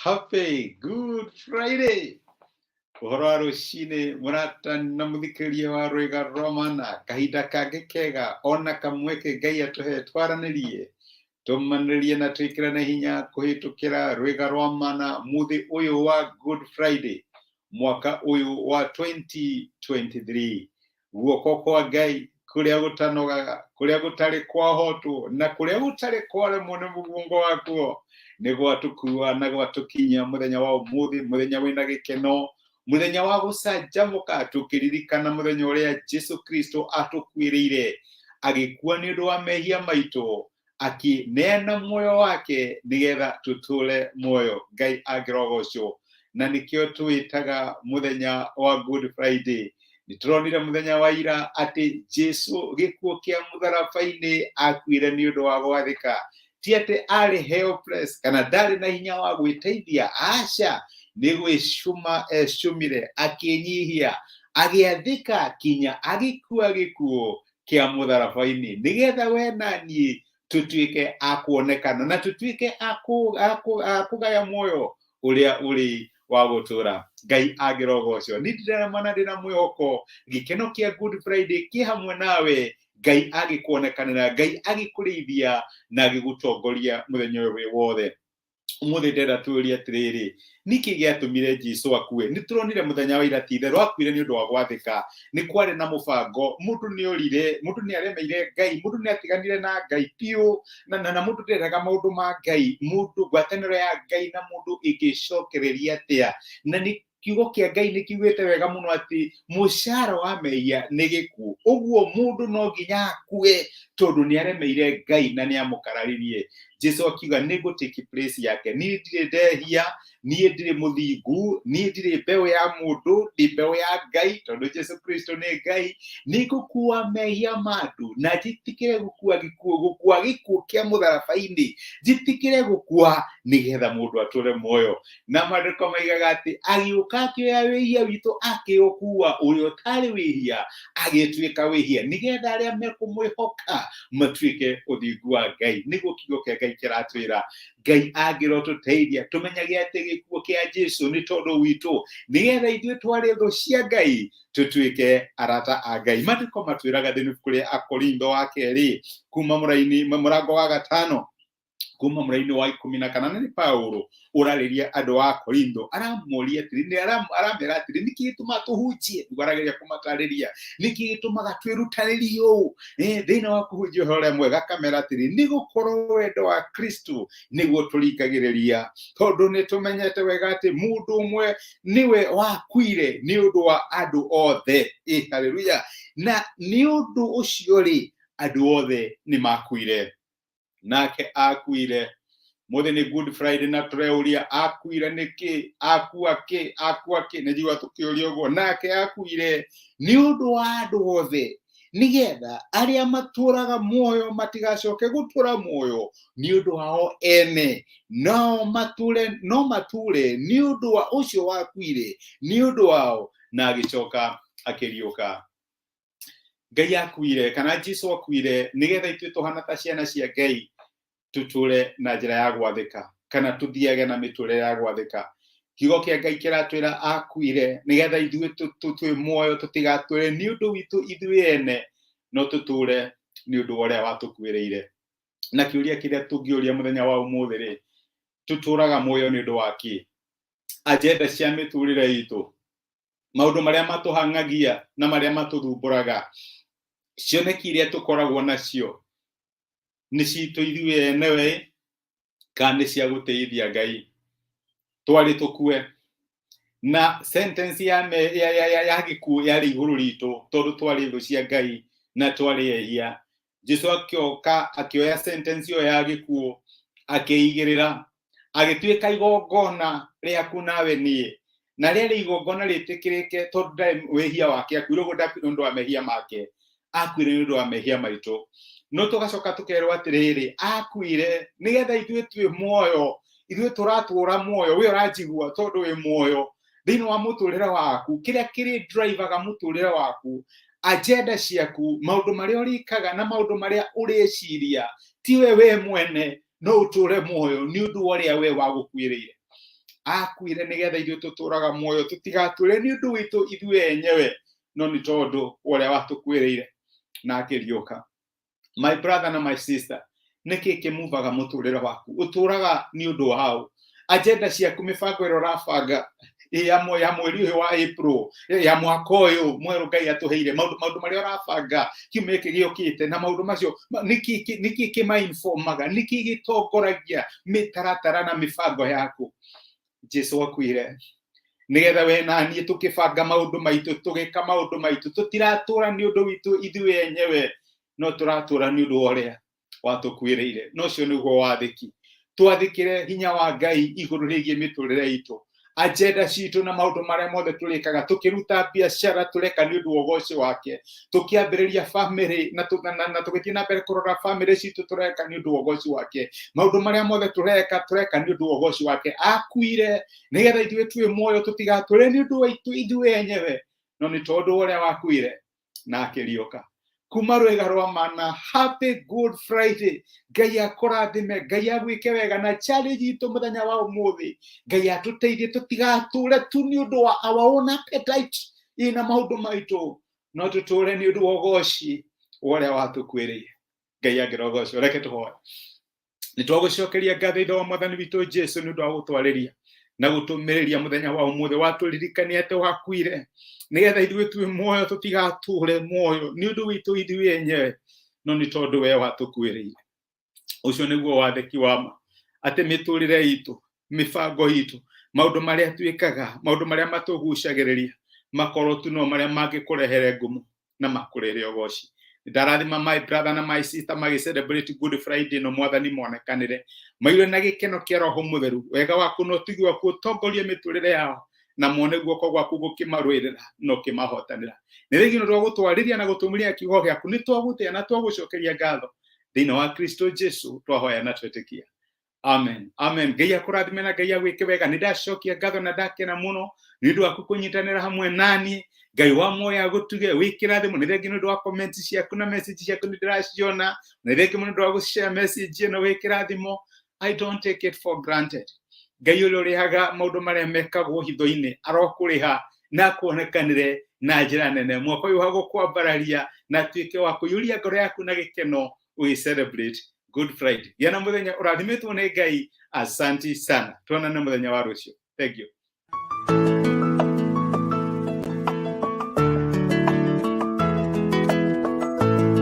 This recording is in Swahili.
Happy Good Friday. Uhoro rucini muratana muthikiriria wa rwega romana kahinda kange kega ona kamweke Ngai atuhe twaranirie tumaniririe na twikirane hinya kuhitukira rwega romana muthi uyu wa Good Friday mwaka uyu wa 2023 guoko kwa Ngai kuria gutanogaga kuria gutari kwahotwo na kuria gutari kwaremwo ni mugongo wakuo ni gwatukua na gwatukinya muthenya wa umuthi muthenya wina gikeno muthenya wa gucanjamuka tukiririkana muthenya uria Jesu Kristo atukwirire agikua ni undu wa mehia maitu akineana moyo wake nigetha tutule moyo. Ngai agirogocwo na nikio twitaga muthenya wa Good Friday. Nituronire muthenya wa ira ati Jesu gikuo kia mutharabaini akuire ni undu wa gwathika, ti ati ari helpless kana ndari na hinya wa gwiteithia. Aca ni gwicuma ecumire akinyihia agiathika kinya agikua gikuo kia mutharabaini nigetha we nani tutuike akuonekana na tutuike akugaya moyo uria uri wa gutura. Ngai agirogocwo ni ndira mana ndina mwihoko gikeno kia Good Friday ki hamwe nawe. Ngai agikuonekanira, Ngai agikureithia na agigutongoria muthenya uyu wothe. Umuthi ndenda turia atiriri niki giatumire Jesu akue. Nituronire muthenya wa ira tithe akuire ni undu wa gwathika, ni kwari na mubango. Mundu ni orire, mundu ni aremeire Ngai, mundu ni atiganire na Ngai piu na mundu nderaga maundu ma Ngai, mundu gwataniro ya Ngai na mundu igicokereria atia. Na ni kiugo kia Ngai ni kiugite wega muno ati mushara wa mehia ni gikuo. Uguo mundu no nginya akue tondu ni aremeire Ngai na ni amukararirie. Jesu akiuga ni gutiki place yake. Ni ndire ndehia, ni ndire muthingu, ni ndire mbeu ya mundu, ni mbeu ya Ngai tondu Jesu Kristo ni Ngai. Ni gukua mehia mandu na jitikire gukua gikuo kia mutharabaini, jitikire gukua nigetha mundu ature moyo. Na maandiko maigaga ati agiuka akioya wihia witu akiukua uria utari wihia agituika wihia nigetha aria mekumwihoka matuike uthingu wa Ngai. Niguo kiugo kia Ngai kiratwira. Ngai agirotuteithia tumenyage ati gikuo kia Jesu ni tondu witu nigetha ithue twari thu cia Ngai tutuike arata a Ngai. Maandiko matwiraga thini kuri Akorintho wa keri kuma murango wa 5 kuma muraini wa 14 ni Paulo urariria andu a Korintho aramoria atiri ni aramera atiri niki gituma tuhunjie ngwarageria kumatariria niki gitumaga twirutanirio thina wa kuhunjia hore mwega kamera atiri ni gukorwo wendo wa Kristo niguo turikagiriria tondu ni tumenyete wega ati mundu umwe niwe wakuire ni undu wa andu othe. Haleluya. Na ni undu ucio ri andu othe ni makuire nake akuire. Muthi ni Good Friday na tureuria akuire niki akua ki nejigwa tukiuria uguo. Nake akuire ni undu wa andu othe nigetha aria maturaga muoyo matigacoke gutura muoyo ni undu wao ene no mature ni undu wa ucio wakuire ni undu wao na agicoka akiriuka. Ngai akuire kana Jesu akuire nigetha itue tuhana ta ciana cia Ngai tuture na njira ya gwathika kana tuthiage na miture ya gwathika. Kiugo kia Ngai kiratwira akuire nigetha ithuĩ tutue muoyo tutigature ni undu witu ithuĩ ene no tuture ni undu uria watukwiriire. Na kiuria kiria tungiuria muthenya wa umuthi ri tuturaga muoyo ni undu waki ajenda cia miturire itu maundu maria matuhangagia na maria matuthumburaga cioneki iria tukoragwo nacio ni citu ithuĩ ene we kana cia guteithia Ngai twari tukue. Na sentence ya gikuo yari iguru ritu tondu twari thu cia Ngai na twari ehia. Jesu akioka akioya sentence yo ya gikuo akiigirira agituika igongona riaku nawe nie na rĩrĩ igongona rĩtĩkĩrĩke tondu ndari wehia wake akuire uguo ndakuire ndu wa mehia make akuire ndu wa mehia maitu. No tugacoka tukerwo atiriri akuire nigetha ithuĩ twi muoyo ithuĩ tũratũra muoyo we ũranjigua tondũ wĩ muoyo thĩinĩ wa mũtũrĩre waku kĩrĩa kĩrĩ drivaga mũtũrĩre waku agenda ciaku maũndũ marĩa ũrĩkaga na maũndũ marĩa ũrĩciria tiwe we mwene no ũtũre muoyo nĩ ũndũ ũrĩa we wagũkuĩrĩire akuire nĩgetha ithuĩ tũtũraga muoyo tũtigatũre nĩ ũndũ witũ ithuĩ enyewe no nĩ tondũ ũrĩa watũkuĩrĩire na akĩriũka. My brother na my sister, nĩkĩ kĩmuvaga mũtũrĩre waku ũtũraga nĩ ũndũ wao agenda ciaku mĩbango ĩrĩa ũrabanga ya mweri ũyũ wa April ya mwaka ũyũ mwerũ Ngai atũheire maũndũ marĩa ũrabanga kiumia gĩkĩ gĩũkĩte na maũndũ macio nĩkĩ kĩmainformaga nĩkĩ gĩtongoragia mĩtaratara na mĩbango yaku. Jesu akuire nĩgetha we na niĩ tũkĩbanga maũndũ maitũ tũgĩka maũndũ maitũ tũtiratũra nĩ ũndũ witũ ithuĩ enyewe no tũratũra nĩ ũndũ ũrĩa watũkuĩrĩire. No ũcio nĩguo wathĩki twathĩkĩre hinya wa Ngai igũrũ rĩgiĩ mĩtũrĩre itũ agenda citũ na maũndũ marĩa mothe tũrĩkaga tũkĩruta biacara tũreka nĩ ũndũ wa ũgoci wake tũkĩambĩrĩria family na tũgĩthiĩ na mbere kũrora family citũ tũreka nĩ ũndũ wa ũgoci wake maũndũ marĩa mothe tũreka nĩ ũndũ wa ũgoci wake. Akuire nĩgetha ithuĩ twĩ muoyo tũtigatũre nĩ ũndũ witũ ithuĩ enyewe no nĩ tondũ ũrĩa wakuire na akĩriũka. Kuma rwega rwa mana happy good Friday. Ngai akũrathime Ngai agwĩke wega na challenge itũ mũthenya wa ũmũthĩ Ngai atũteithie tũtigatũre tu nĩ ũndũ wa our own appetite ina maũndũ maitũ no tũtũre nĩ ũndũ wa ũgoci ũrĩa watũkuĩrĩire. Ngai agĩrogocwo. Reke tũhoe. Nĩ twagũcokeria ngatho ithe wa mwathani witũ Jesu nĩ ũndũ wa gũtwarĩria na gũtũmĩrĩria mũthenya wa ũmũthĩ watũririkania atĩ wakuire nĩgetha ithuĩ twĩ muoyo tũtigatũre muoyo nĩ ũndũ witũ ithuĩ enyewe no nĩ tondũ we watũkuĩrĩire. Ũcio nĩguo wathĩki wa ma atĩ mĩtũrĩre itũ mĩbango itũ maũndũ marĩa twĩkaga maũndũ marĩa matũgucagĩrĩria makorwo tu no marĩa mangĩkũrehere ngumo na makũrere ũgoci. Ndarathima my brother na my sister celebrate Good Friday no mwathani monekanire maire na gĩkeno kĩa roho mũtheru wega waku no tigi waku ũtongorie mĩtũrĩre yao na mone guoko gwaku gũkĩmarũĩrĩra no kĩmahotanĩra. Nĩ rĩngĩ no gũtwarĩria na gũtũmĩria kiugo gĩaku nĩ twagũtĩa na twagũcokeria ngatho thĩinĩ wa Kristo Jesu twahoya na twetĩkia. Amen. Amen. Ngai akũrathime na Ngai agwĩke wega. Nĩ ndacokia ngatho na ndakena mũno nĩ ũndũ wa kũnyitanĩra hamwe nani. Ngai wa muoyo agũtuge wĩkĩrathimo. Nĩ rĩngĩ nĩ ũndũ wa comment ciaku na message ciaku nĩ ndĩraciona. Nĩ rĩngĩ nĩ ũndũ wa gũshare message ĩno wĩkĩrathimo. I don't take it for granted. Ngai ũrĩa ũrĩhaga maũndũ marĩa mekagwo hitho-inĩ arokũrĩha na kuonekanĩre na njĩra nene. Mwaka ũyũ wagũkwambararia na tuĩke wa kũiyũria ngoro yaku na gĩkeno celebrate Good Friday. Gĩa na mũthenya ũrathimĩtwo nĩ Ngai. Asanti sana. Tuonane mũthenya wa rũciũ. Thank you.